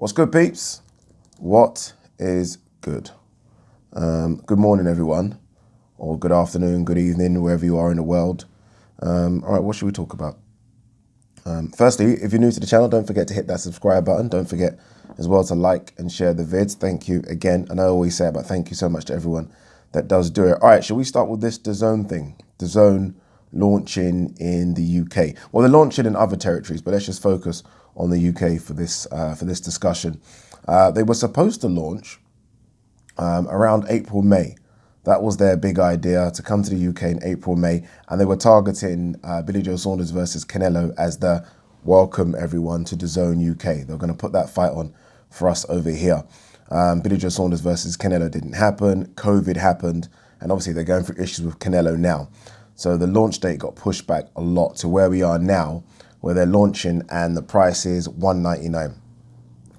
What's good, peeps? What is good? Good morning, everyone, or good afternoon, good evening, wherever you are in the world. All right, what should we talk about? Firstly, if you're new to the channel, don't forget to hit that subscribe button. Don't forget as well to like and share the vids. Thank you again. And I always say it, but thank you so much to everyone that does do it. All right, shall we start with this Dazn thing? Dazn launching in the UK. Well, they're launching in other territories, but let's just focus on the UK for this discussion. They were supposed to launch around April, May. That was their big idea, to come to the UK in April, May, and they were targeting Billy Joe Saunders versus Canelo as the welcome everyone to Dazn UK. They're going to put that fight on for us over here. Billy Joe Saunders versus Canelo didn't happen. COVID happened, and obviously they're going through issues with Canelo now. So the launch date got pushed back a lot to where we are now, where they're launching and the price is $199,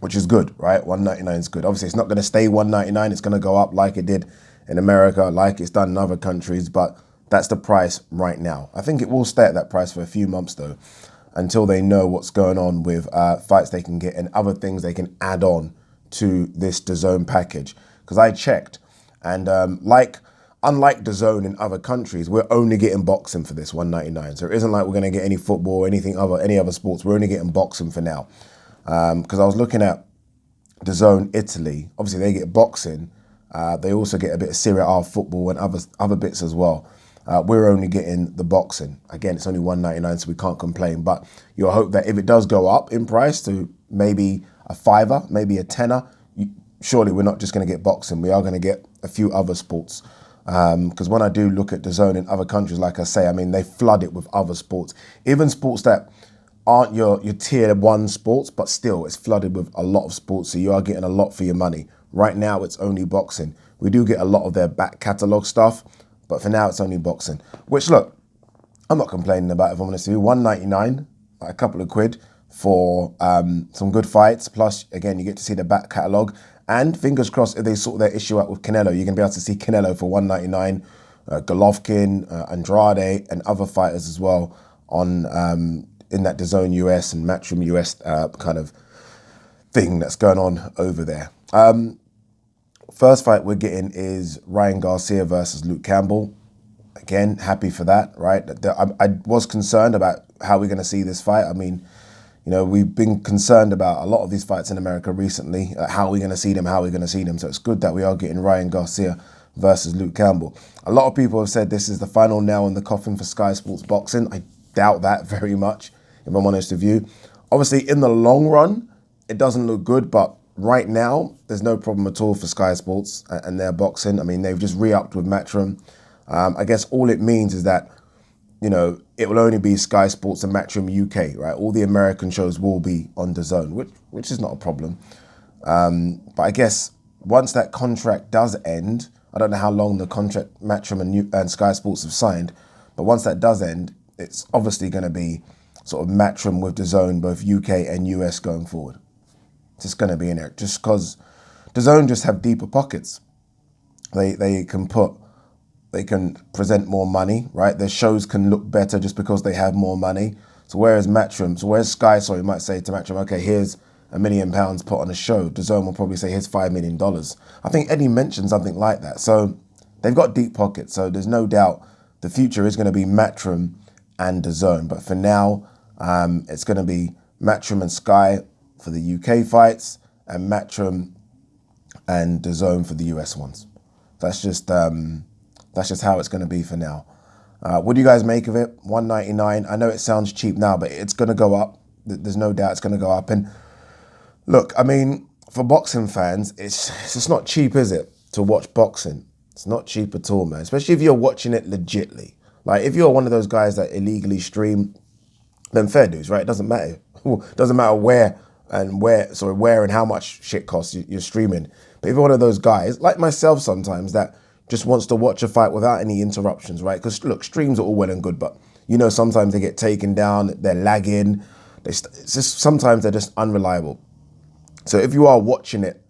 which is good, right? $199 is good. Obviously, it's not going to stay $199. It's going to go up like it did in America, like it's done in other countries, but that's the price right now. I think it will stay at that price for a few months, though, until they know what's going on with fights they can get and other things they can add on to this Dazn package. Because I checked, and unlike Dazn in other countries, we're only getting boxing for this $199. So it isn't like we're going to get any football or any other sports. We're only getting boxing for now. Because I was looking at Dazn Italy. Obviously, they get boxing. They also get a bit of Serie A football and other bits as well. We're only getting the boxing. Again, it's only $199, so we can't complain. But you'll hope that if it does go up in price to maybe a $5, maybe a $10, surely we're not just going to get boxing. We are going to get a few other sports. Because when I do look at Dazn in other countries, like I say, I mean, they flood it with other sports. Even sports that aren't your tier one sports, but still it's flooded with a lot of sports, so you are getting a lot for your money. Right now it's only boxing. We do get a lot of their back catalogue stuff, but for now it's only boxing. Which, look, I'm not complaining about it, if I'm honest with you. $199, a couple of quid for some good fights. Plus, again, you get to see the back catalogue. And fingers crossed, if they sort their issue out with Canelo, you're going to be able to see Canelo for $199, Golovkin, Andrade, and other fighters as well on in that Dazn US and Matchroom US kind of thing that's going on over there. First fight we're getting is Ryan Garcia versus Luke Campbell. Again, happy for that, right? I was concerned about how we're going to see this fight. I mean, you know, we've been concerned about a lot of these fights in America recently. How are we going to see them? How are we going to see them? So it's good that we are getting Ryan Garcia versus Luke Campbell. A lot of people have said this is the final nail in the coffin for Sky Sports Boxing. I doubt that very much, if I'm honest with you. Obviously, in the long run, it doesn't look good, but right now, there's no problem at all for Sky Sports and their boxing. I mean, they've just re-upped with Matchroom. I guess all it means is that, you know, it will only be Sky Sports and Matchroom UK, right? All the American shows will be on Dazn, which is not a problem. But I guess once that contract does end, I don't know how long the contract Matchroom and Sky Sports have signed, but once that does end, it's obviously going to be sort of Matchroom with Dazn, both UK and US going forward. It's just going to be in there, just because Dazn just have deeper pockets. They can present more money, right? Their shows can look better just because they have more money. So whereas Sky, might say to Matchroom, okay, here's £1 million put on a show. Dazn will probably say, here's $5 million. I think Eddie mentioned something like that. So they've got deep pockets. So there's no doubt the future is going to be Matchroom and Dazn. But for now, it's going to be Matchroom and Sky for the UK fights and Matchroom and Dazn for the US ones. That's just how it's going to be for now. What do you guys make of it? $199. I know it sounds cheap now, but it's going to go up. There's no doubt it's going to go up. And look, I mean, for boxing fans, it's just not cheap, is it, to watch boxing? It's not cheap at all, man. Especially if you're watching it legitly. Like, if you're one of those guys that illegally stream, then fair dues, right? It doesn't matter. It doesn't matter where and how much shit costs you're streaming. But if you're one of those guys, like myself sometimes, that just wants to watch a fight without any interruptions, right? Because look, streams are all well and good, but you know, sometimes they get taken down, they're lagging. Sometimes they're just unreliable. So if you are watching it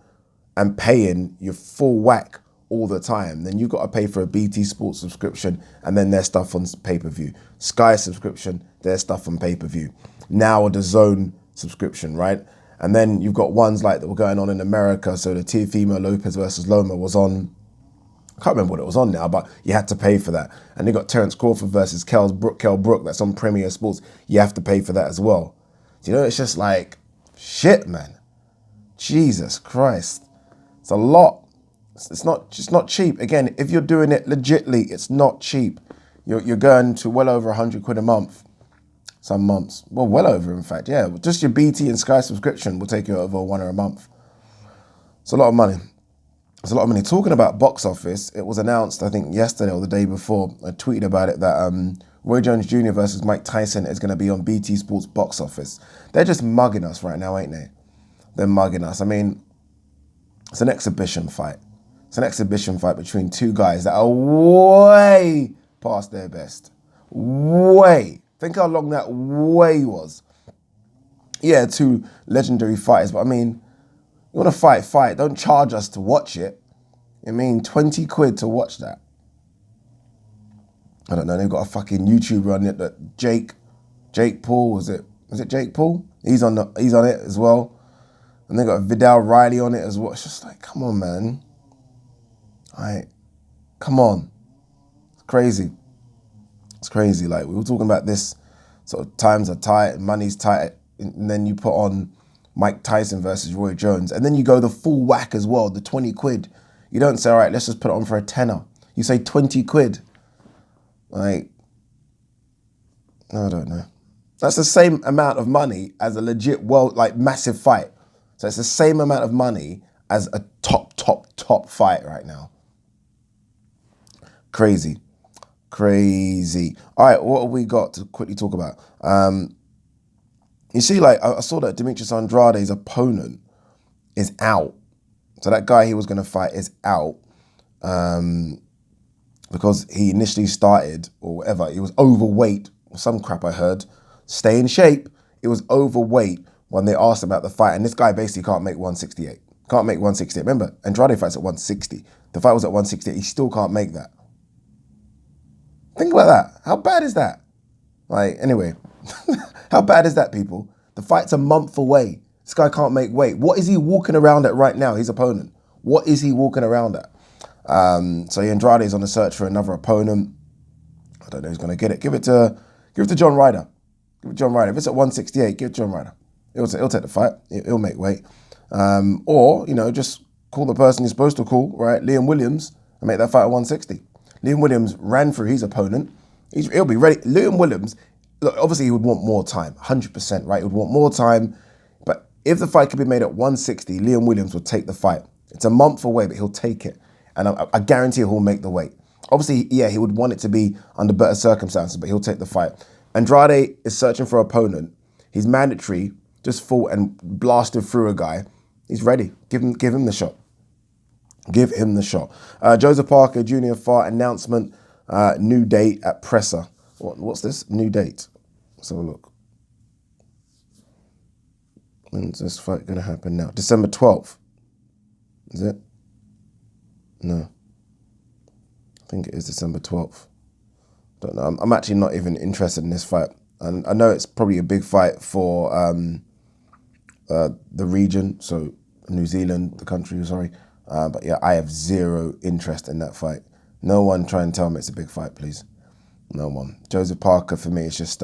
and paying your full whack all the time, then you've got to pay for a BT Sports subscription and then their stuff on pay-per-view. Sky subscription, their stuff on pay-per-view. Now a DAZN subscription, right? And then you've got ones like that were going on in America. So the Teofimo Lopez versus Loma was on, I can't remember what it was on now, but you had to pay for that. And they got Terence Crawford versus Kell Brook, that's on Premier Sports. You have to pay for that as well. Do you know, it's just like, shit, man. Jesus Christ. It's a lot. It's not cheap. Again, if you're doing it legitly, it's not cheap. You're going to well over 100 quid a month. Some months. Well, well over, in fact. Yeah, just your BT and Sky subscription will take you over £1 a month. It's a lot of money. It's a lot of money. Talking about box office, it was announced, I think, yesterday or the day before. I tweeted about it that Roy Jones Jr. versus Mike Tyson is going to be on BT Sports box office. They're just mugging us right now, ain't they? They're mugging us. I mean, it's an exhibition fight. It's an exhibition fight between two guys that are way past their best. Way. Think how long that way was. Yeah, two legendary fighters, but I mean, you want to fight. Don't charge us to watch it. I mean, 20 quid to watch that. I don't know, they've got a fucking YouTuber on it that Jake Paul, was it Jake Paul? He's on it as well. And they got Vidal Riley on it as well. It's just like, come on, man. Come on. It's crazy. It's crazy. Like, we were talking about this, sort of times are tight, money's tight, and then you put on Mike Tyson versus Roy Jones, and then you go the full whack as well, the 20 quid. You don't say, all right, let's just put it on for a tenner. You say 20 quid. Like, I don't know. That's the same amount of money as a legit massive fight. So it's the same amount of money as a top fight right now. Crazy. All right, what have we got to quickly talk about? You see, like, I saw that Demetrius Andrade's opponent is out. So that guy he was going to fight is out because he initially started, or whatever, he was overweight, or some crap I heard. Stay in shape. It was overweight when they asked about the fight. And this guy basically can't make 168. Can't make 168. Remember, Andrade fights at 160. The fight was at 168. He still can't make that. Think about that. How bad is that? Like, anyway, how bad is that, people? The fight's a month away. This guy can't make weight. What is he walking around at right now, his opponent? What is he walking around at? So Andrade is on the search for another opponent. I don't know who's going to get it. Give it to John Ryder. Give it to John Ryder. If it's at 168, give it to John Ryder. He'll take the fight. He'll make weight. Or, just call the person you're supposed to call, right? Liam Williams, and make that fight at 160. Liam Williams ran through his opponent. He'll be ready. Liam Williams, look, obviously he would want more time, 100%, right? He would want more time. But if the fight could be made at 160, Liam Williams would take the fight. It's a month away, but he'll take it. And I guarantee he'll make the weight. Obviously, yeah, he would want it to be under better circumstances, but he'll take the fight. Andrade is searching for an opponent. He's mandatory, just fought and blasted through a guy. He's ready. Give him the shot. Give him the shot. Joseph Parker Jr. fight announcement, new date at Presser. What's this? New date. Let's have a look. When's this fight going to happen now? December 12th. Is it? No. I think it is December 12th. Don't know. I'm actually not even interested in this fight. And I know it's probably a big fight for the region, so New Zealand, the country, sorry. But yeah, I have zero interest in that fight. No one try and tell me it's a big fight, please. No one. Joseph Parker, for me, is just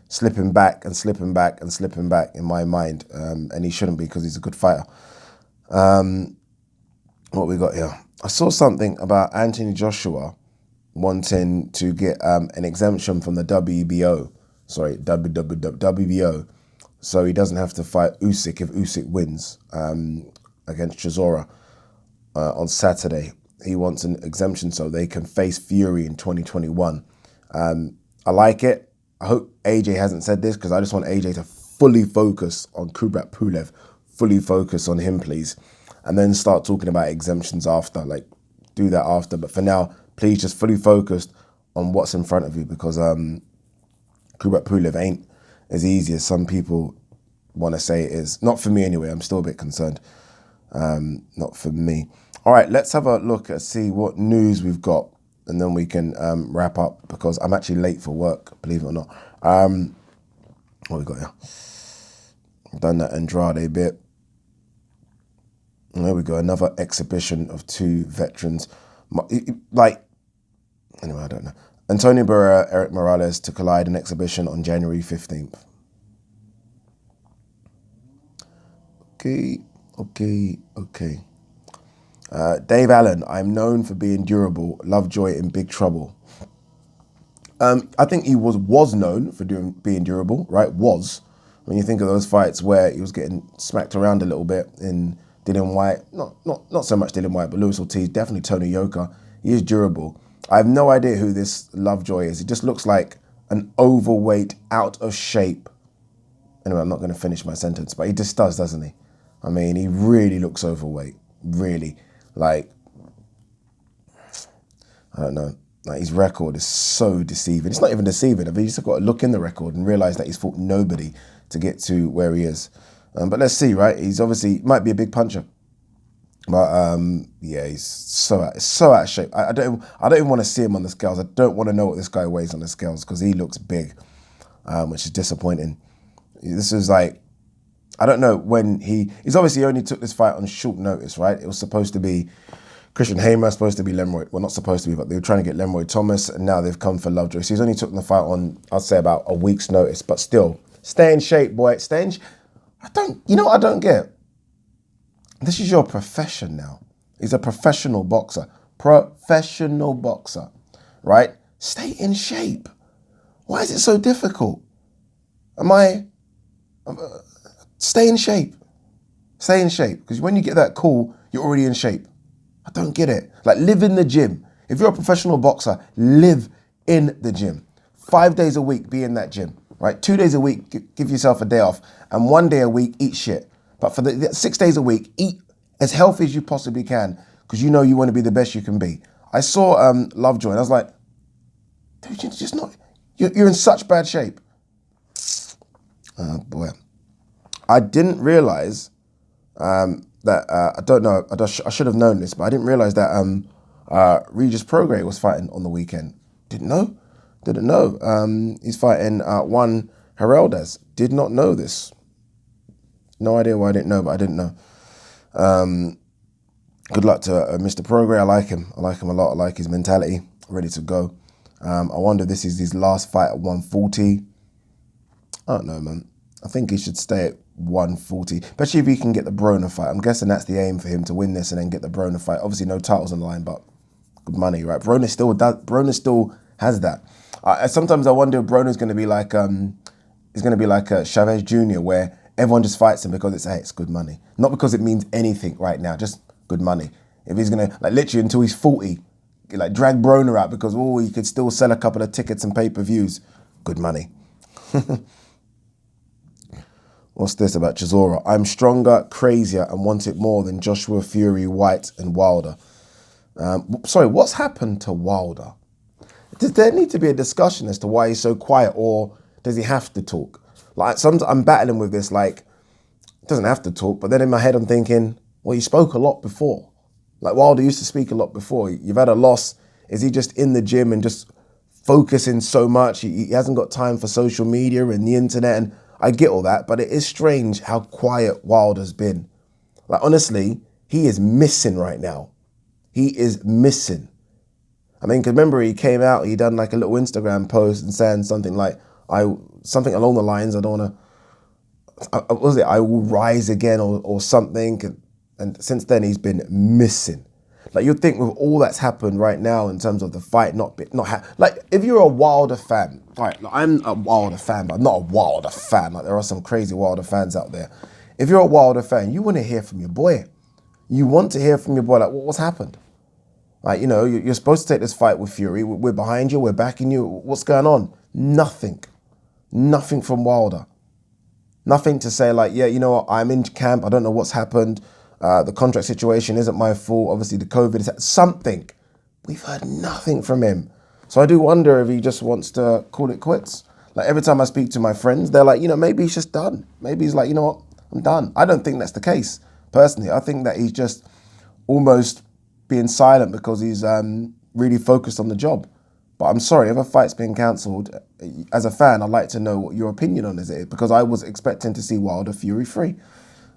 slipping back in my mind. And he shouldn't be because he's a good fighter. What we got here? I saw something about Anthony Joshua wanting to get an exemption from the WBO. Sorry, WBO. So he doesn't have to fight Usyk if Usyk wins against Chisora on Saturday. He wants an exemption so they can face Fury in 2021. I like it. I hope AJ hasn't said this because I just want AJ to fully focus on Kubrat Pulev. Fully focus on him, please. And then start talking about exemptions after. Like, do that after. But for now, please just fully focused on what's in front of you because Kubrat Pulev ain't as easy as some people want to say it is. Not for me anyway. I'm still a bit concerned. Not for me. All right, let's have a look and see what news we've got. And then we can wrap up because I'm actually late for work, believe it or not. What we got here? Done that Andrade bit. And there we go, another exhibition of two veterans. Like, anyway, I don't know. Antonio Barrera, Eric Morales to collide in exhibition on January 15th. Okay. Dave Allen, I'm known for being durable. Lovejoy in big trouble. I think he was known for being durable, right? Was. When you think of those fights where he was getting smacked around a little bit in Dillian White, not so much Dillian White, but Luis Ortiz, definitely Tony Yoka. He is durable. I have no idea who this Lovejoy is. He just looks like an overweight, out of shape. Anyway, I'm not going to finish my sentence, but he just does, doesn't he? I mean, he really looks overweight. Really. Like, I don't know. Like, his record is so deceiving. It's not even deceiving. I mean, you just got to look in the record and realize that he's fought nobody to get to where he is. But let's see, right? He's obviously might be a big puncher, but yeah, he's so out of shape. I don't even want to see him on the scales. I don't want to know what this guy weighs on the scales because he looks big, which is disappointing. This is like, I don't know when he's obviously only took this fight on short notice, right? It was supposed to be Christian Hamer, supposed to be Lemroy. Well, not supposed to be, but they were trying to get Lemroy Thomas, and now they've come for Lovejoy. So he's only took the fight on, I'd say, about a week's notice, but still, stay in shape, boy. You know what I don't get? This is your profession now. He's a professional boxer. Professional boxer, right? Stay in shape. Why is it so difficult? Stay in shape. Stay in shape. Because when you get that call, you're already in shape. I don't get it. Like, live in the gym. If you're a professional boxer, live in the gym. 5 days a week, be in that gym, right? 2 days a week, give yourself a day off. And 1 day a week, eat shit. But for the 6 days a week, eat as healthy as you possibly can because you know you want to be the best you can be. I saw Lovejoy and I was like, dude, you're just not, you're in such bad shape. Oh, boy. I didn't realize that, I don't know, I should have known this, but I didn't realize that Regis Prograis was fighting on the weekend. Didn't know. He's fighting Juan Heraldez. Did not know this. No idea why I didn't know, but I didn't know. Good luck to Mr. Prograis. I like him a lot. I like his mentality. Ready to go. I wonder if this is his last fight at 140. I don't know, man. I think he should stay at 140, especially if he can get the Broner fight. I'm guessing that's the aim for him, to win this and then get the Broner fight. Obviously, no titles on the line, but good money, right? Broner still has that. Sometimes I wonder if Broner's going to be like Chavez Jr., where everyone just fights him because it's good money, not because it means anything right now, just good money. If he's gonna literally until he's 40, drag Broner out because he could still sell a couple of tickets and pay-per-views, good money. What's this about Chisora? I'm stronger, crazier, and want it more than Joshua, Fury, White, and Wilder. Sorry, what's happened to Wilder? Does there need to be a discussion as to why he's so quiet, or does he have to talk? Sometimes I'm battling with this, doesn't have to talk, but then in my head I'm thinking, well, you spoke a lot before. Wilder used to speak a lot before. You've had a loss. Is he just in the gym and just focusing so much? He hasn't got time for social media and the internet, and I get all that, but it is strange how quiet Wilder's been. Honestly, he is missing right now. He is missing. I mean, because remember he came out, he done a little Instagram post and saying something something along the lines, I will rise again or something. And since then he's been missing. You'd think with all that's happened right now in terms of the fight if you're a Wilder fan, right? I'm a Wilder fan, but I'm not a Wilder fan. There are some crazy Wilder fans out there. If you're a Wilder fan, you want to hear from your boy. You want to hear from your boy, what's happened? You're supposed to take this fight with Fury. We're behind you. We're backing you. What's going on? Nothing from Wilder. Nothing to say yeah, you know what? I'm in camp. I don't know what's happened. The contract situation isn't my fault. Obviously, the COVID is something. We've heard nothing from him. So I do wonder if he just wants to call it quits. Every time I speak to my friends, they're maybe he's just done. Maybe he's you know what? I'm done. I don't think that's the case. Personally, I think that he's just almost being silent because he's really focused on the job. But I'm sorry, if a fight's been cancelled, as a fan, I'd like to know what your opinion on it is, because I was expecting to see Wilder Fury 3.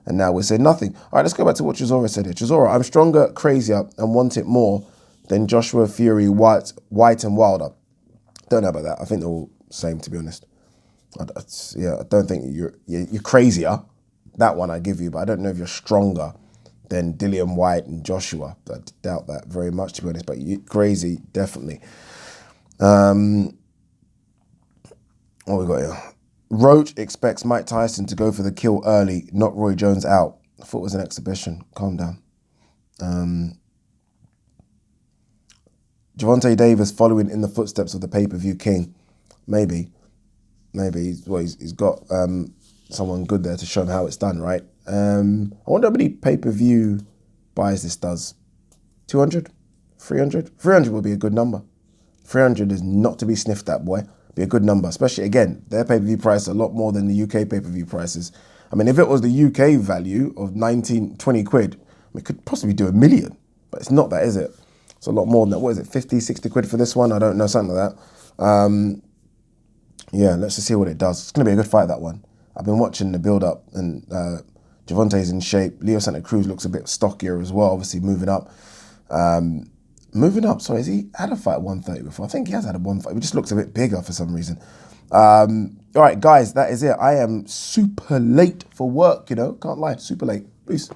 And now we're saying nothing. All right, let's go back to what Chisora said here. Chisora, I'm stronger, crazier, and want it more than Joshua, Fury, White, and Wilder. Don't know about that. I think they're all the same, to be honest. I don't think you're crazier. That one I give you, but I don't know if you're stronger than Dillian White and Joshua. I doubt that very much, to be honest. But crazy, definitely. What we got here? Roach expects Mike Tyson to go for the kill early, not Roy Jones out. I thought it was an exhibition. Calm down. Gervonta Davis following in the footsteps of the pay-per-view king. Maybe. He's got someone good there to show him how it's done, right? I wonder how many pay-per-view buys this does. 200? 300? 300 would be a good number. 300 is not to be sniffed at, boy. Be a good number, especially, again, their pay-per-view price a lot more than the UK pay-per-view prices. I mean, if it was the UK value of 20 quid, we could possibly do 1 million, but it's not that, is it? It's a lot more than that. What is it, 50, 60 quid for this one? I don't know, something like that. Yeah, let's just see what it does. It's going to be a good fight, that one. I've been watching the build-up, and Gervonta's in shape. Leo Santa Cruz looks a bit stockier as well, obviously moving up. Sorry, has he had a fight at 130 before? I think he has had a 130. He just looks a bit bigger for some reason. All right, guys, that is it. I am super late for work, can't lie, super late. Peace.